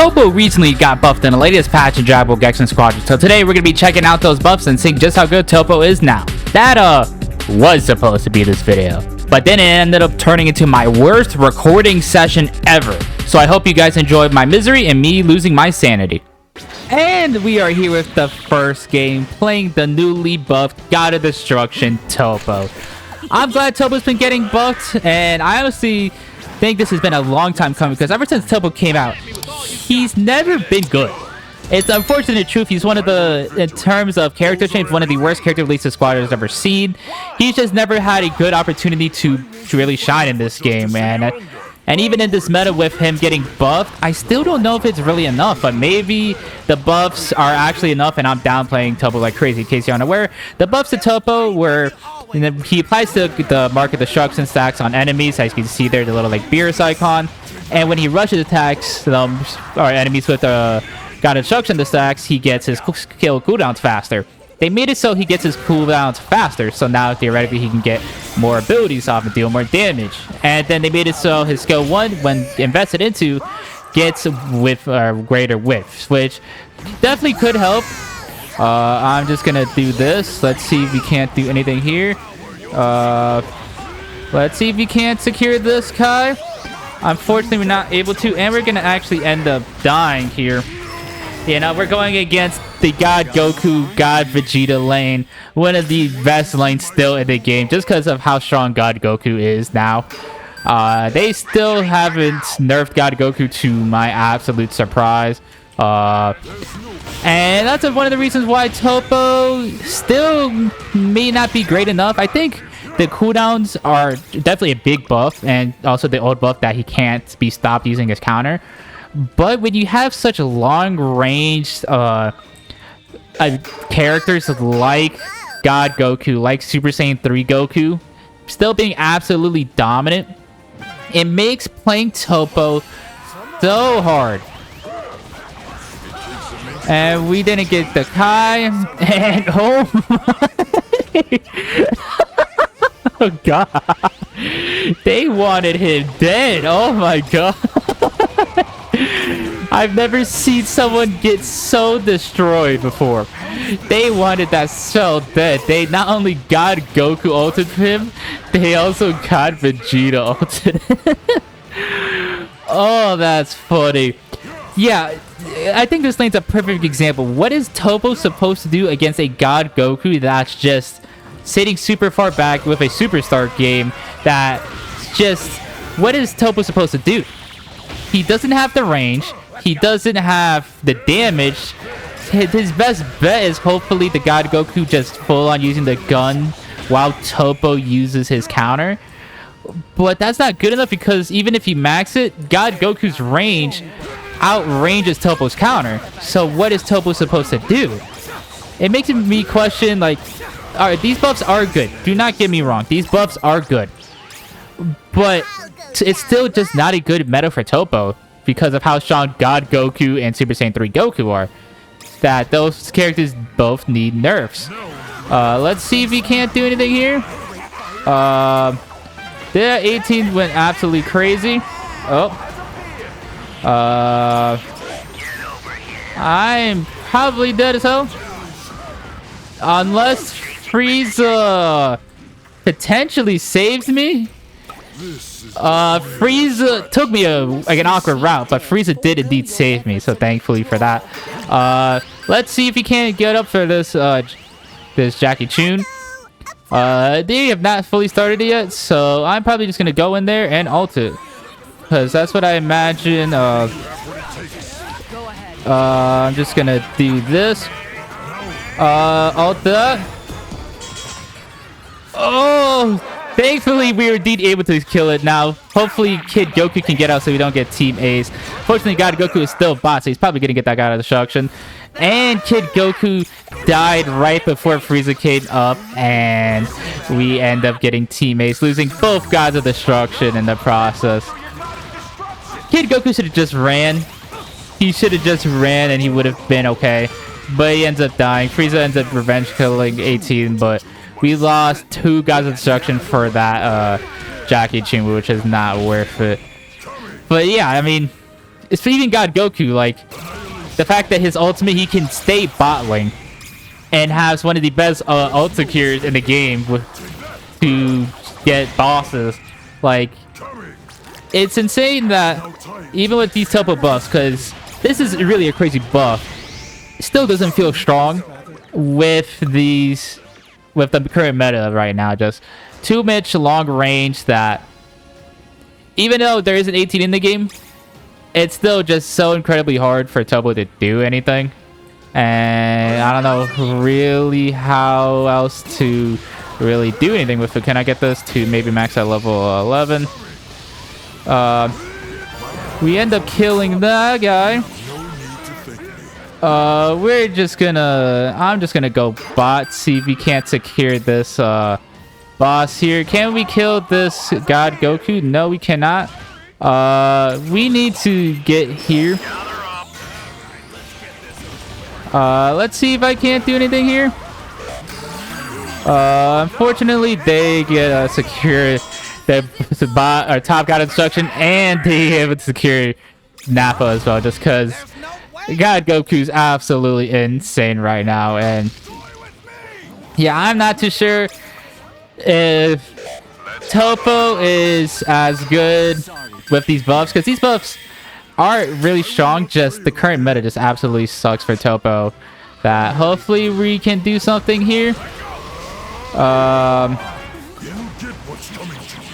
Toppo recently got buffed in the latest patch in Dragon Ball Gekishin Squadra, so today we're going to be checking out those buffs and seeing just how good Toppo is now. That was supposed to be this video, but then it ended up turning into my worst recording session ever. So I hope you guys enjoyed my misery and me losing my sanity. And we are here with the first game, playing the newly buffed God of Destruction, Toppo. I'm glad Toppo's been getting buffed, and I honestly think this has been a long time coming, because ever since Toppo came out, he's never been good. It's unfortunate truth. He's one of the, in terms of character change, one of the worst character releases Squadra has ever seen. He's just never had a good opportunity to really shine in this game, man. And even in this meta with him getting buffed, I still don't know if it's really enough, but maybe the buffs are actually enough, and I'm downplaying Toppo like crazy. In case you're unaware, the buffs to Toppo were, he applies to the Mark of Destruction stacks on enemies, as you can see there, the little like Beerus icon. And when he rushes attacks or enemies with God of Destruction the stacks, he gets his kill cooldowns faster. They made it so he gets his cooldowns faster, so now theoretically he can get more abilities off and deal more damage. And then they made it so his skill 1, when invested into, gets with greater whiffs, which definitely could help. I'm just gonna do this. Let's see if we can't do anything here. Let's see if we can't secure this guy. Unfortunately, we're not able to, and we're gonna actually end up dying here. You know, we're going against the God Goku, God Vegeta lane, one of the best lanes still in the game, just because of how strong God Goku is now. They still haven't nerfed God Goku, to my absolute surprise. And that's one of the reasons why Toppo still may not be great enough. I think the cooldowns are definitely a big buff, and also the old buff that he can't be stopped using his counter. But when you have such a long-range characters like God Goku, like Super Saiyan 3 Goku, still being absolutely dominant, it makes playing Toppo so hard. And we didn't get the Kai, and oh my... oh god, they wanted him dead. Oh my god. I've never seen someone get so destroyed before. They wanted that so dead. They not only God Goku ulted him, they also God Vegeta ulted him. Oh, that's funny. Yeah, I think this lane's a perfect example. What is Toppo supposed to do against a God Goku that's just sitting super far back with a superstar game that just... What is Toppo supposed to do? He doesn't have the range. He doesn't have the damage. His best bet is hopefully the God Goku just full on using the gun while Toppo uses his counter. But that's not good enough, because even if you max it, God Goku's range outranges Toppo's counter. So what is Toppo supposed to do? It makes me question, like, alright, these buffs are good. Do not get me wrong. These buffs are good. But it's still just not a good meta for Toppo, because of how strong God Goku and Super Saiyan 3 Goku are. That those characters both need nerfs. Let's see if we can't do anything here. The 18 went absolutely crazy. Oh. I'm probably dead as hell. Unless Frieza potentially saves me. Frieza took me an awkward route, but Frieza did indeed save me, so thankfully for that. Let's see if he can't get up for this this Jackie Chun. They have not fully started it yet, so I'm probably just gonna go in there and ult it, because that's what I imagine. I'm just gonna do this. Ult that. Oh! Thankfully, we were indeed able to kill it. Now, hopefully, Kid Goku can get out so we don't get Team Ace. Fortunately, God Goku is still bot, so he's probably going to get that God of Destruction. And Kid Goku died right before Frieza came up, and we end up getting Team Ace, losing both Gods of Destruction in the process. Kid Goku should have just ran. He should have just ran, and he would have been okay. But he ends up dying. Frieza ends up revenge killing 18, but... we lost 2 Gods of Destruction for that Jackie Chun, which is not worth it. But yeah, I mean, it's even God Goku, like, the fact that his ultimate, he can stay bot lane and has one of the best ulti cures in the game to get bosses. Like, it's insane that even with these Toppo buffs, because this is really a crazy buff, it still doesn't feel strong with the current meta right now. Just too much long range that even though there is an 18 in the game, it's still just so incredibly hard for Toppo to do anything. And I don't know really how else to really do anything with it. Can I get this to maybe max at level 11? We end up killing that guy. I'm just gonna go bot, see if we can't secure this boss here. Can we kill this God Goku? No, we cannot. We need to get here. Let's see if I can't do anything here. Unfortunately, they get secure the bot or top god instruction, and they have to secure Nappa as well, just because God Goku's absolutely insane right now. And yeah, I'm not too sure if Toppo is as good with these buffs, because these buffs are really strong, just the current meta just absolutely sucks for Toppo. That hopefully we can do something here.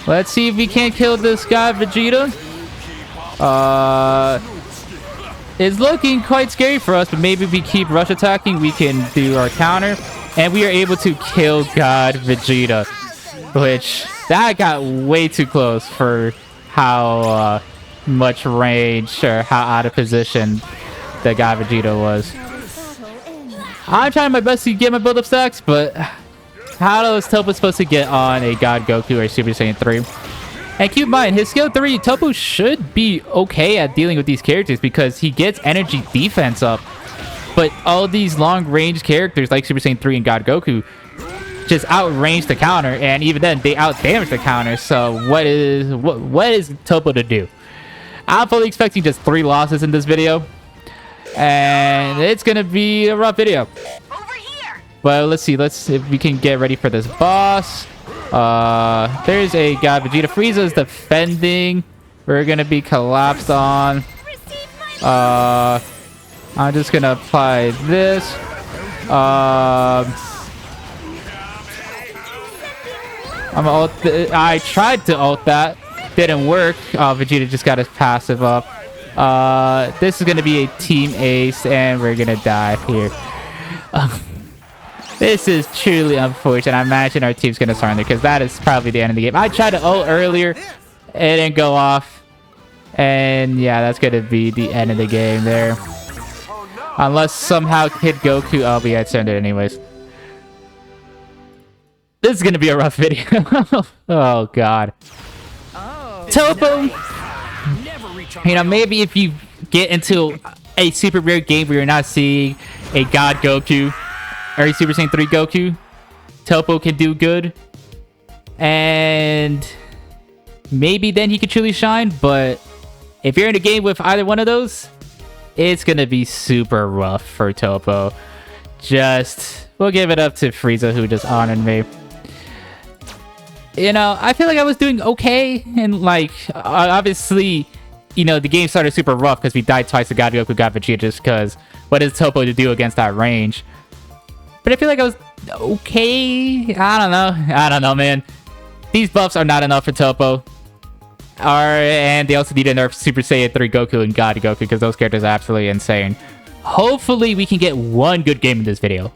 Let's see if we can't kill this guy Vegeta. It's looking quite scary for us, but maybe if we keep rush attacking, we can do our counter, and we are able to kill God Vegeta, which that got way too close for how much range or how out of position the God Vegeta was. I'm trying my best to get my build-up stacks, but how is Toppo supposed to get on a God Goku or Super Saiyan 3? And keep in mind, his skill 3, Toppo should be okay at dealing with these characters because he gets energy defense up. But all these long-range characters like Super Saiyan 3 and God Goku just outrange the counter, and even then, they outdamage the counter. So what is Toppo to do? I'm fully expecting just 3 losses in this video, and it's gonna be a rough video. Well, let's see. Let's if we can get ready for this boss. There's a God Vegeta. Frieza's defending. We're gonna be collapsed on. I'm just gonna apply this. I tried to ult that. Didn't work. Vegeta just got his passive up. This is gonna be a team ace, and we're gonna die here. This is truly unfortunate. I imagine our team's gonna surrender because that is probably the end of the game. I tried to ult earlier, it didn't go off, and yeah, that's gonna be the end of the game there. Unless somehow hit Goku, I'll be at surrendered anyways. This is gonna be a rough video. Oh god. Toppo, you know, maybe if you get into a super rare game where you're not seeing a God Goku or a Super Saiyan 3 Goku, Toppo can do good, and maybe then he could truly shine. But if you're in a game with either one of those, it's gonna be super rough for Toppo. We'll give it up to Frieza, who just honored me. You know, I feel like I was doing okay, and like, obviously, you know, the game started super rough because we died twice to God Goku, God Vegeta, just because what is Toppo to do against that range? But I feel like I was okay. I don't know, man. These buffs are not enough for Toppo. And they also need to nerf Super Saiyan 3 Goku and God Goku because those characters are absolutely insane. Hopefully, we can get one good game in this video.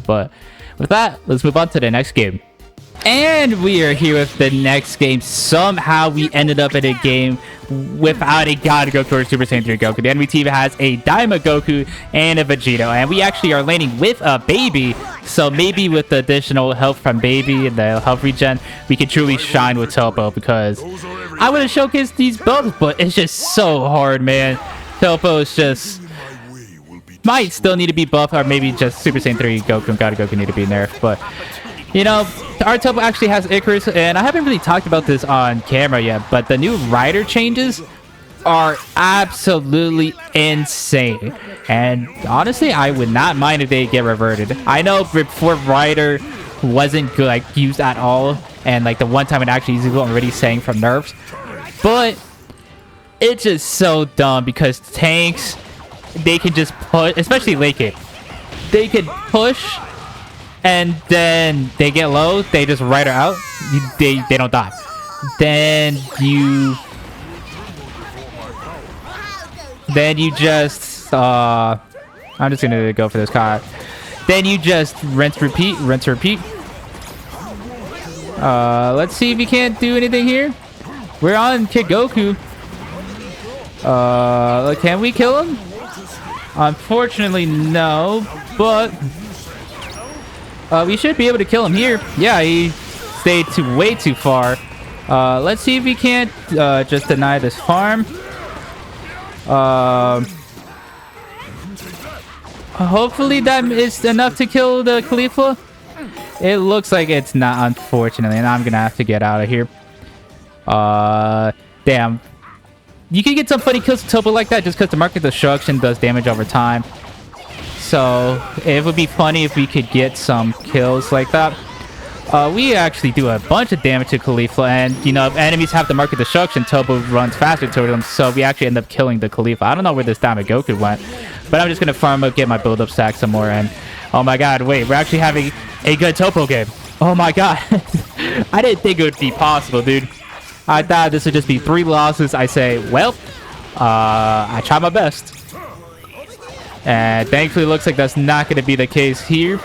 But with that, let's move on to the next game. And we are here with the next game. Somehow we ended up in a game without a God Goku or Super Saiyan 3 Goku. The enemy team has a Daima Goku and a Vegeta. And we actually are laning with a Baby. So maybe with the additional help from Baby and the health regen, we can truly shine with Toppo. Because I would have showcased these builds, but it's just so hard, man. Toppo is just... might still need to be buffed, or maybe just Super Saiyan 3 Goku and God Goku need to be nerfed. But, you know, our Toppo actually has Icarus, and I haven't really talked about this on camera yet, but the new rider changes are absolutely insane. And honestly, I would not mind if they get reverted. I know before Rider wasn't good, like used at all, and like the one time it actually used, I'm already saying from nerfs, but it's just so dumb because tanks, they can just push, especially late game, they could push and then they get low, they just Rider out, they don't die. Then you just I'm just gonna go for this card. Then you just rinse repeat. Let's see if we can't do anything here. We're on Kid Goku. Can we kill him? Unfortunately no, but we should be able to kill him here. Yeah, he stayed way too far. Let's see if we can't just deny this farm. Hopefully that is enough to kill the Khalifa. It looks like it's not, unfortunately, and I'm gonna have to get out of here. Damn. You can get some funny kills with Toppo like that just because the market destruction does damage over time. So it would be funny if we could get some kills like that. We actually do a bunch of damage to Khalifa, and you know, if enemies have the market destruction, Toppo runs faster toward them, so we actually end up killing the Khalifa. I don't know where this Diamond Goku went, but I'm just gonna farm up, get my build up stack some more, and oh my god, wait, we're actually having a good Toppo game. Oh my god. I didn't think it would be possible, dude. I thought this would just be 3 losses. I say, well, I tried my best. And thankfully it looks like that's not gonna be the case here.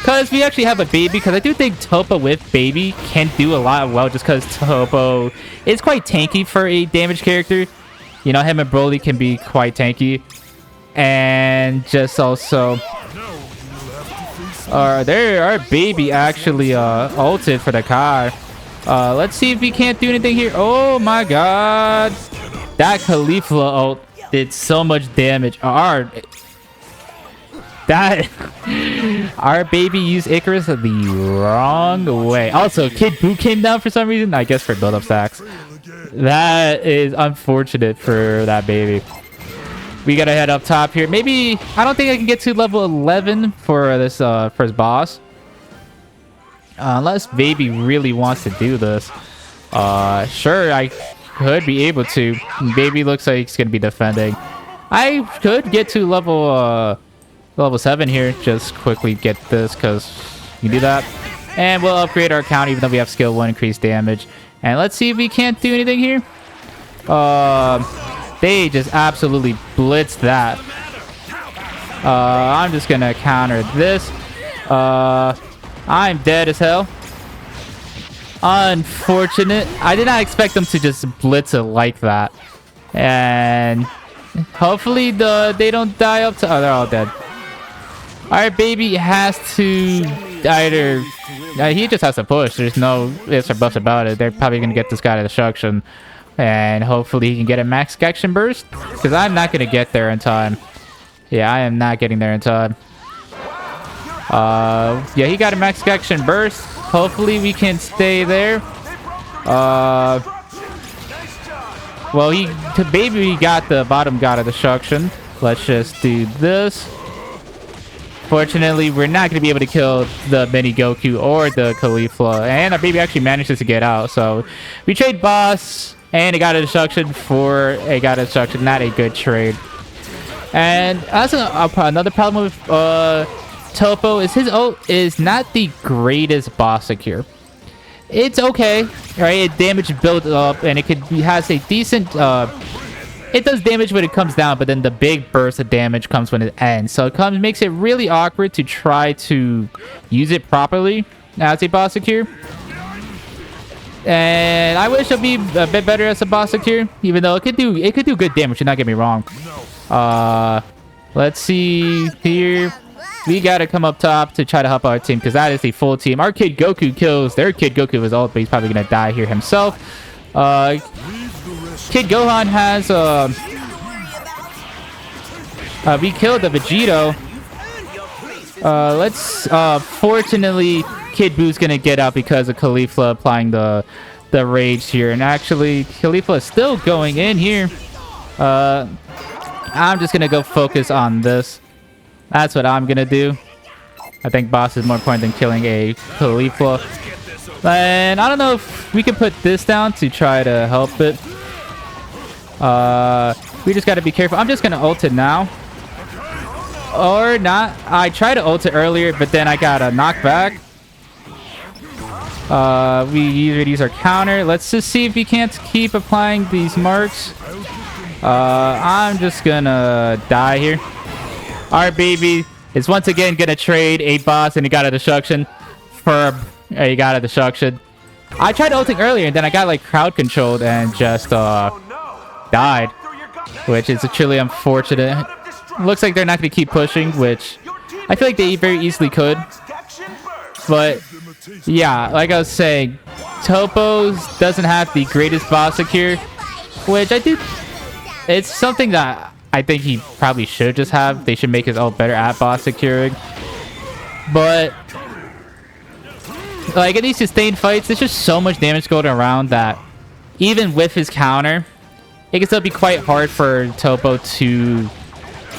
Because we actually have a baby, because I do think Toppo with baby can do a lot well, just because Toppo is quite tanky for a damage character. You know, him and Broly can be quite tanky. And just also... our baby actually ulted for the car. Let's see if we can't do anything here. Oh my god. That Khalifa ult did so much damage. Our baby used Icarus the wrong way. Also, Kid Buu came down for some reason. I guess for build-up stacks. That is unfortunate for that baby. We gotta head up top here. Maybe... I don't think I can get to level 11 for this first boss. Unless baby really wants to do this. Sure, I could be able to. Baby looks like he's gonna be defending. I could get to level 7 here. Just quickly get this, because you do that. And we'll upgrade our account even though we have skill 1 increased damage. And let's see if we can't do anything here. They just absolutely blitzed that. I'm just gonna counter this. I'm dead as hell. Unfortunate. I did not expect them to just blitz it like that. And hopefully they don't die up to... Oh, they're all dead. Alright, baby has to either... he just has to push. There's no ifs or buffs about it. They're probably going to get this guy to destruction. And hopefully he can get a max action burst. Because I'm not going to get there in time. Yeah, I am not getting there in time. Yeah, he got a max action burst. Hopefully we can stay there. Well, baby got the bottom god of destruction. Let's just do this. Fortunately, we're not going to be able to kill the mini Goku or the Khalifa. And our baby actually manages to get out. So we trade boss and it got a destruction for a god of destruction. Not a good trade. And that's another problem with Toppo is his ult is not the greatest boss secure. It's okay, right? It damage builds up and it has a decent it does damage when it comes down, but then the big burst of damage comes when it ends. So it makes it really awkward to try to use it properly as a boss secure. And I wish it'd be a bit better as a boss secure, even though it could do good damage, do not get me wrong. Let's see here. We gotta come up top to try to help our team, because that is a full team. Our Kid Goku kills their Kid Goku with ult, but he's probably gonna die here himself. Kid Gohan has we killed the Vegito. Fortunately Kid Buu's gonna get out because of Khalifa applying the rage here, and actually Khalifa is still going in here. I'm just gonna go focus on this. That's what I'm gonna do. I think boss is more important than killing a Khalifa. And I don't know if we can put this down to try to help it. We just gotta be careful. I'm just gonna ult it now. Or not. I tried to ult it earlier, but then I got a knockback. We use our counter. Let's just see if we can't keep applying these marks. I'm just gonna die here. Our baby is once again gonna trade a boss and he got a destruction for he got a destruction. I tried ulting earlier and then I got like crowd controlled and just died, which is truly unfortunate. Looks like they're not gonna keep pushing, which I feel like they very easily could. But yeah, like I was saying, Toppo doesn't have the greatest boss secure, which I do. It's something that I think he probably should just have. They should make his ult better at boss securing. But like in these sustained fights, there's just so much damage going around that even with his counter, it can still be quite hard for Toppo to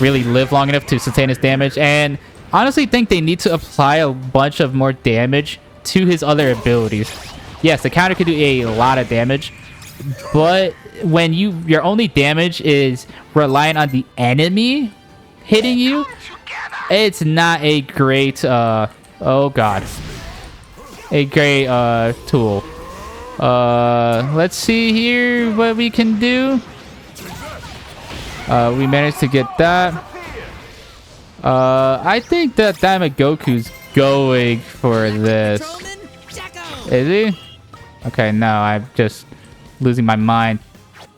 really live long enough to sustain his damage. And honestly think they need to apply a bunch of more damage to his other abilities. Yes, the counter can do a lot of damage, but when your only damage is reliant on the enemy hitting you, it's not a great oh god, a great tool. Let's see here what we can do. We managed to get that. I think that Diamond Goku's going for this. Is he? Okay, no, I'm just losing my mind.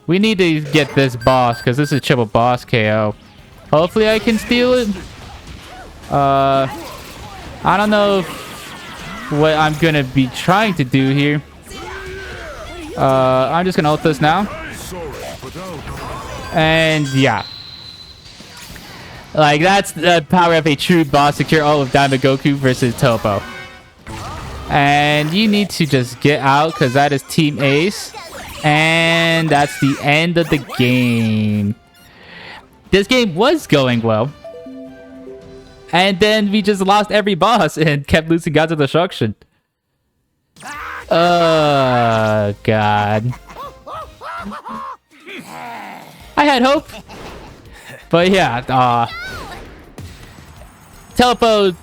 We need to get this boss because this is triple boss KO. Hopefully I can steal it. I don't know what I'm gonna be trying to do here. I'm just gonna ult this now. And yeah. Like, that's the power of a true boss secure ult with Diamond Goku versus Toppo. And you need to just get out because that is Team Ace. And that's the end of the game. This game was going well. And then we just lost every boss and kept losing Gods of Destruction. Oh, God. I had hope. But yeah, Toppo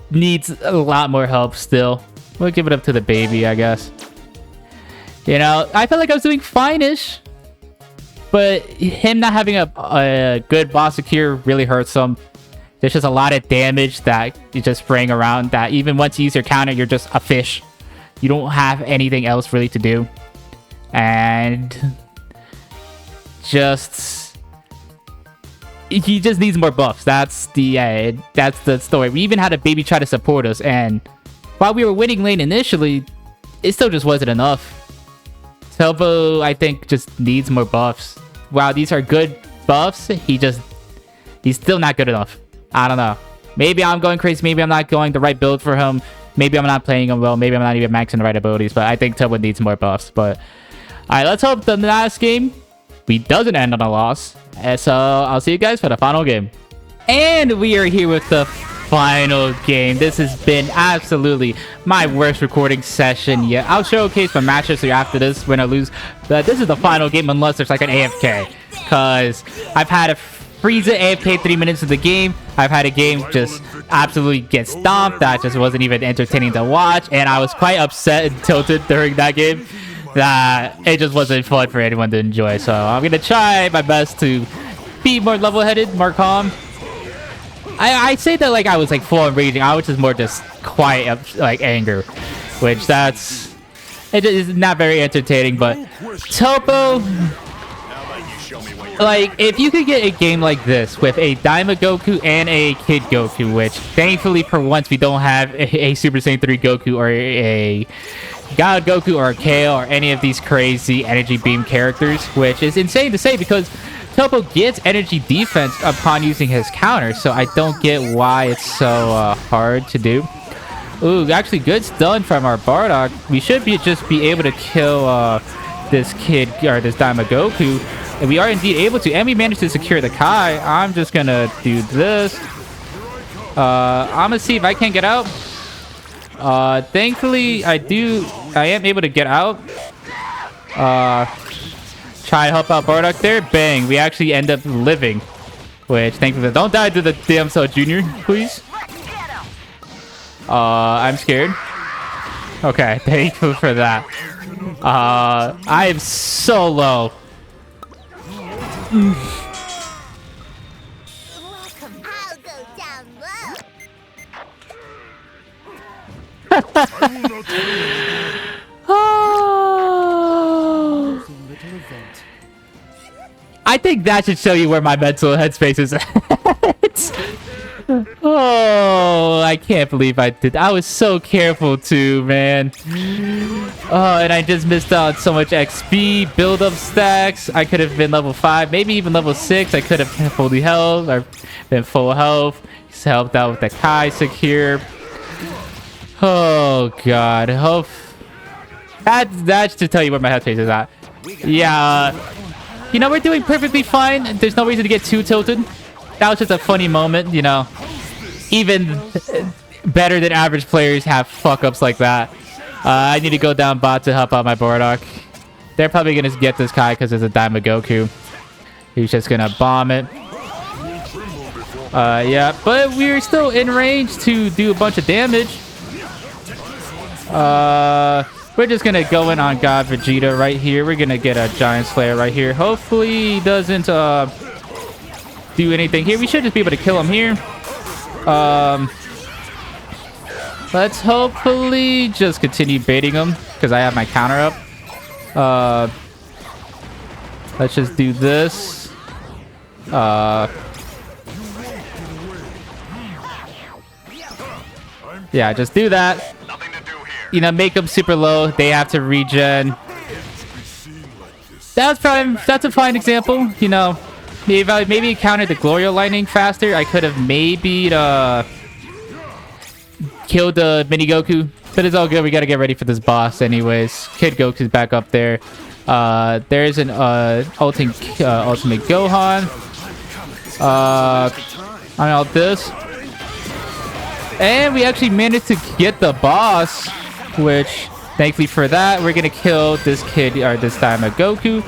needs a lot more help still. We'll give it up to the baby, I guess. You know, I felt like I was doing fine-ish. But him not having a good boss secure really hurts him. There's just a lot of damage that you just spraying around that even once you use your counter, you're just a fish. You don't have anything else really to do. And just he just needs more buffs. That's the story. We even had a baby try to support us, and while we were winning lane initially, it still just wasn't enough. Toppo, I think, just needs more buffs. Wow, these are good buffs. He's still not good enough. I don't know. Maybe I'm going crazy. Maybe I'm not going the right build for him. Maybe I'm not playing him well. Maybe I'm not even maxing the right abilities. But I think Toppo needs more buffs. But alright, let's hope the last game doesn't end on a loss. And so I'll see you guys for the final game. And we are here with the final game. This has been absolutely my worst recording session yet. I'll showcase my matches after this, win or lose. But this is the final game unless there's like an AFK. Because I've had a freeze it AFK 3 minutes of the game. I've had a game just absolutely get stomped. That just wasn't even entertaining to watch. And I was quite upset and tilted during that game. That it just wasn't fun for anyone to enjoy. So I'm gonna try my best to be more level-headed, more calm. I say that like I was like full on raging. I was just more just quiet, like anger, which it is not very entertaining. But Toppo, like if you could get a game like this with a Daima Goku and a Kid Goku, which thankfully for once we don't have a Super Saiyan 3 Goku or a God Goku or a KO or any of these crazy energy beam characters, which is insane to say because Toppo gets energy defense upon using his counter, so I don't get why it's so hard to do. Ooh, actually good stun from our Bardock. We should just be able to kill this kid, or this Goku. And we are indeed able to, and we managed to secure the Kai. I'm just gonna do this. I'm gonna see if I can get out. Thankfully, I am able to get out. Try to help out Bardock there. Bang, we actually end up living. Which, thankfully, don't die to the damn Cell Jr., please. I'm scared. Okay, thankful for that. I am so low. Oh. I think that should show you where my mental headspace is at. Oh, I can't believe I did. I was so careful too, man. Oh, and I just missed out so much XP, build-up stacks. I could have been level 5, maybe even level 6. I could have fully health or been full health. Just helped out with the Kai secure. Oh, God. Hope that's to tell you where my headspace is at. Yeah. You know, we're doing perfectly fine. There's no reason to get too tilted. That was just a funny moment, you know. Even better than average players have fuck-ups like that. I need to go down bot to help out my Bardock. They're probably going to get this Kai because there's a Goku. He's just going to bomb it. Yeah, but we're still in range to do a bunch of damage. We're just going to go in on God Vegeta right here. We're going to get a Giant Slayer right here. Hopefully he doesn't do anything here. We should just be able to kill him here. Let's hopefully just continue baiting him because I have my counter up. Let's just do this. Yeah, just do that. You know, make them super low. They have to regen. That's a fine example. You know, if I maybe countered the Gloria Lightning faster, I could have maybe killed the Mini Goku. But it's all good. We got to get ready for this boss anyways. Kid Goku's back up there. There's an ultimate Gohan. I ult this. And we actually managed to get the boss, which thankfully for that, we're going to kill this kid, or this time a Goku.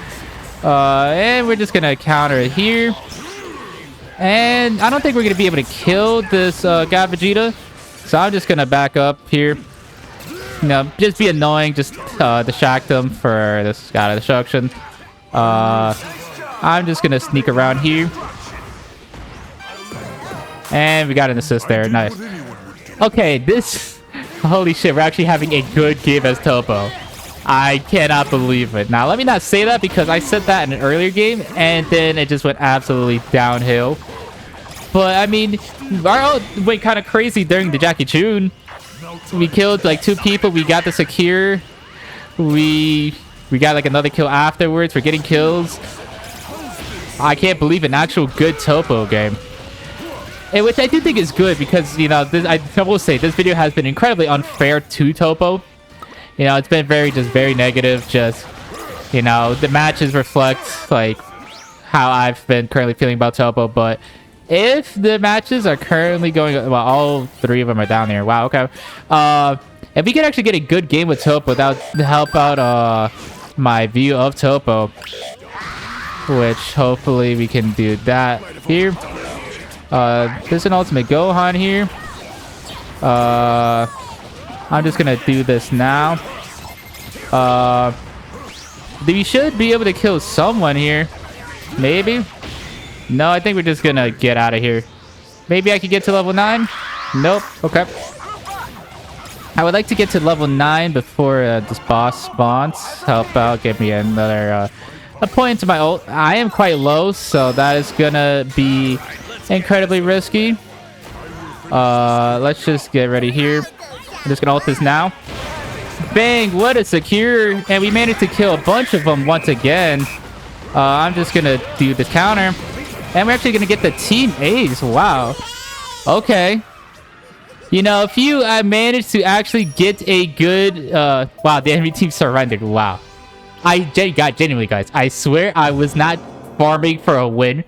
And we're just going to counter it here. And I don't think we're going to be able to kill this God Vegeta. So I'm just going to back up here. You know, just be annoying, just distract them for this God destruction. I'm just going to sneak around here. And we got an assist there. Nice. Okay, this... Holy shit, we're actually having a good game as Toppo. I cannot believe it. Now, let me not say that because I said that in an earlier game, and then it just went absolutely downhill. But, I mean, our ult went kind of crazy during the Jackie Chun. We killed, like, 2 people. We got the secure. We got, like, another kill afterwards. We're getting kills. I can't believe an actual good Toppo game. And which I do think is good because, you know, I will say this video has been incredibly unfair to Toppo. You know, it's been very negative. Just, you know, the matches reflect, like, how I've been currently feeling about Toppo. But if the matches are currently going... Well, all 3 of them are down there. Wow, okay. If we could actually get a good game with Toppo, that would help out my view of Toppo. Which, hopefully, we can do that here. There's an ultimate Gohan here. I'm just gonna do this now. We should be able to kill someone here. Maybe. No, I think we're just gonna get out of here. Maybe I could get to level 9. Nope. Okay. I would like to get to level 9 before this boss spawns. Help out. Give me another a point to my ult. I am quite low, so that is gonna be incredibly risky. Let's just get ready here. I'm just gonna ult this now. Bang! What a secure! And we managed to kill a bunch of them once again. I'm just gonna do the counter. And we're actually gonna get the team ace. Wow. Okay. You know, if you manage to actually get a good... wow, the enemy team surrendered. Wow. Genuinely, guys, I swear I was not farming for a win.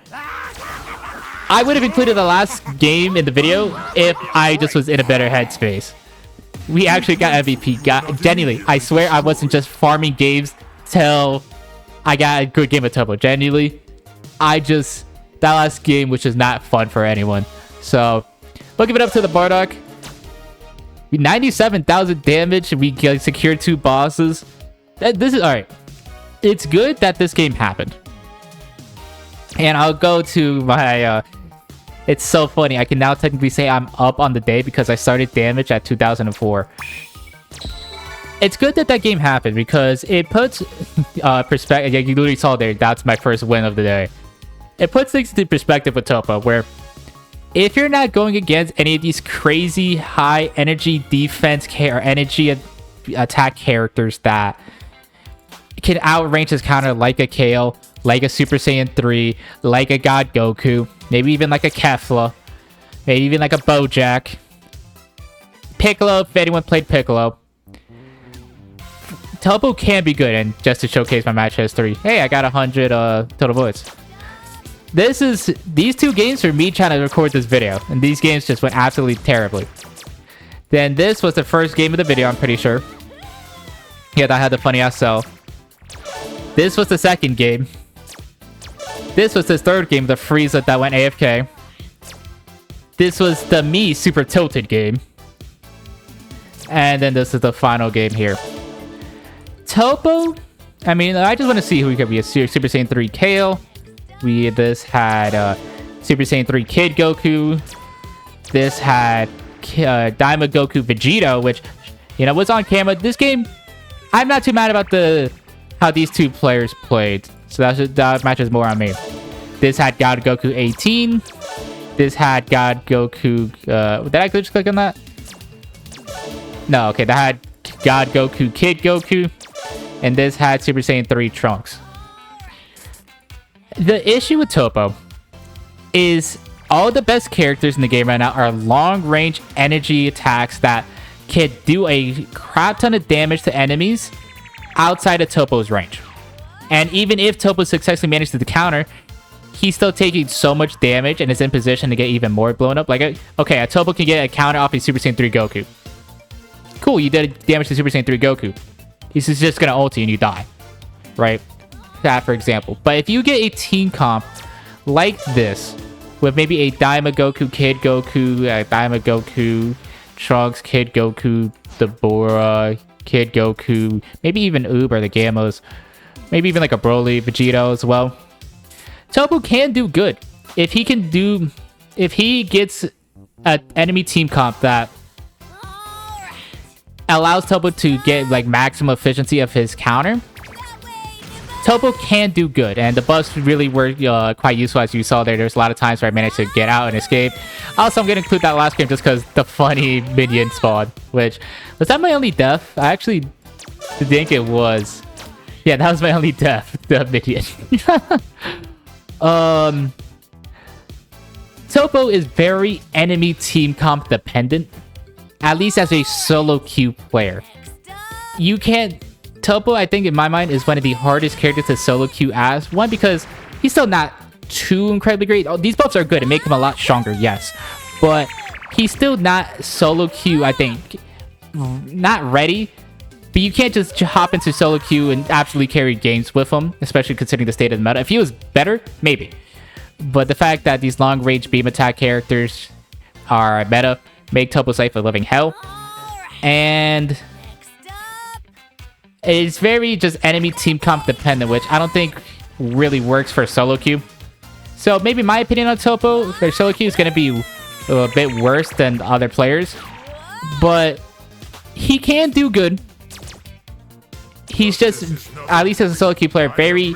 I would have included the last game in the video if I just was in a better headspace. We actually got MVP. Genuinely, I swear I wasn't just farming games till I got a good game of Toppo. Genuinely, that last game was just not fun for anyone. So, we'll give it up to the Bardock. 97,000 damage. We secured 2 bosses. This is alright. It's good that this game happened. And I'll go to my... it's so funny. I can now technically say I'm up on the day because I started damage at 2004. It's good that that game happened because it puts perspective. Yeah, you literally saw there. That's my first win of the day. It puts things into perspective with Toppo, where if you're not going against any of these crazy high energy defense or energy attack characters that can outrange his counter like a Kale, like a Super Saiyan 3, like a God Goku, maybe even like a Kefla, maybe even like a Bojack, Piccolo, if anyone played Piccolo. Toppo can be good, and just to showcase my match history, hey, I got 100 total votes. These 2 games for me trying to record this video, and these games just went absolutely terribly. Then this was the first game of the video, I'm pretty sure. Yeah, that had the funny ass cell. This was the second game. This was the third game, the Frieza that went AFK. This was the me super tilted game. And then this is the final game here. Toppo, I mean, I just want to see who we could be. A Super Saiyan 3 Kale. This had Super Saiyan 3 Kid Goku. This had Daima Goku Vegito, which, you know, was on camera. This game, I'm not too mad about how these 2 players played. So that matches more on me. This had God Goku 18. This had God Goku... did I just click on that? No, okay. That had God Goku Kid Goku. And this had Super Saiyan 3 Trunks. The issue with Toppo is all the best characters in the game right now are long-range energy attacks that can do a crap ton of damage to enemies outside of Toppo's range. And even if Toppo successfully manages to counter, he's still taking so much damage and is in position to get even more blown up. Like, okay, a Toppo can get a counter off a Super Saiyan 3 Goku. Cool, you did damage to Super Saiyan 3 Goku. He's just gonna ulti and you die. Right? That, for example. But if you get a team comp like this, with maybe a Daima Goku, Kid Goku, Daima Goku, Trunks, Kid Goku, Dabura, Kid Goku, maybe even Uber, the Gamos, maybe even like a Broly, Vegito as well. Toppo can do good. If he gets an enemy team comp that allows Toppo to get like maximum efficiency of his counter, Toppo can do good, and the buffs really were quite useful, as you saw there. There's a lot of times where I managed to get out and escape. Also, I'm going to include that last game just because the funny minion spawn, which... Was that my only death? I actually think it was. Yeah, that was my only death, the minion. Toppo is very enemy team comp dependent, at least as a solo queue player. You can't... Toppo, I think, in my mind, is one of the hardest characters to solo queue as. One, because he's still not too incredibly great. Oh, these buffs are good and make him a lot stronger, yes. But he's still not solo queue, I think, not ready. But you can't just hop into solo queue and absolutely carry games with him, especially considering the state of the meta. If he was better, maybe. But the fact that these long-range beam attack characters are meta make Toppo's life a living hell. And... it's very just enemy team comp dependent, which I don't think really works for solo queue. So maybe my opinion on Toppo for solo queue is going to be a bit worse than other players. But he can do good. He's just, at least as a solo queue player, very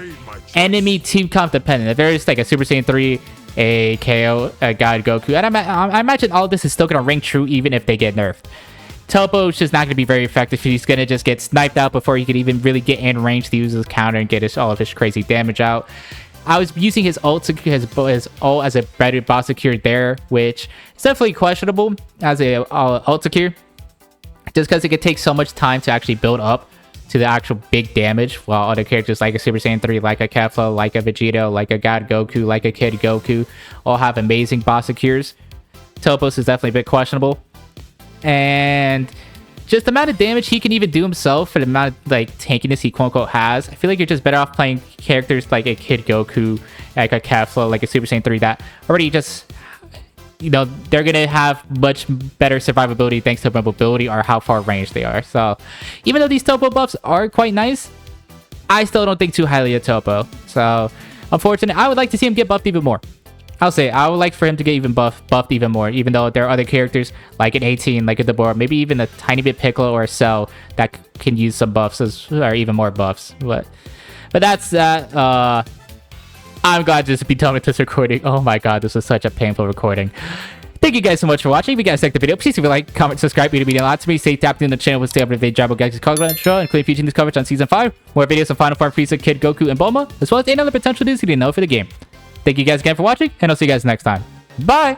enemy team comp dependent. If there's like a Super Saiyan 3, a KO, a God Goku, and I imagine all of this is still going to ring true even if they get nerfed. Toppo is just not going to be very effective. He's going to just get sniped out before he can even really get in range to use his counter and get all of his crazy damage out. I was using his ult as a better boss secure there, which is definitely questionable as a ult secure, just because it could take so much time to actually build up to the actual big damage, while other characters like a Super Saiyan 3, like a Kefla, like a Vegito, like a God Goku, like a Kid Goku, all have amazing boss secures. Toppos is definitely a bit questionable. And just the amount of damage he can even do himself for the amount of like tankiness he quote-unquote has, I feel like you're just better off playing characters like a Kid Goku, like a Kefla, like a Super Saiyan 3 that already just, you know, they're gonna have much better survivability thanks to mobility or how far range they are. So even though these Toppo buffs are quite nice, I still don't think too highly of Toppo. So unfortunately, I would like to see him get buffed even more. I'll say I would like for him to get even buffed even more, even though there are other characters like an 18, like a Deborah, maybe even a tiny bit Piccolo or a Cell that can use some buffs or even more buffs. But that's that. I'm glad to just be done with this recording. Oh my god, this was such a painful recording. Thank you guys so much for watching. If you guys liked the video, please leave a like, comment, subscribe. It would mean a lot to me. Stay tapped in the channel. We'll stay up to date Dragon Ball Gekishin Squadra, including future news coverage on Season 5. More videos on Final Form Frieza, Kid Goku, and Bulma, as well as any other potential news you didn't know for the game. Thank you guys again for watching, and I'll see you guys next time. Bye!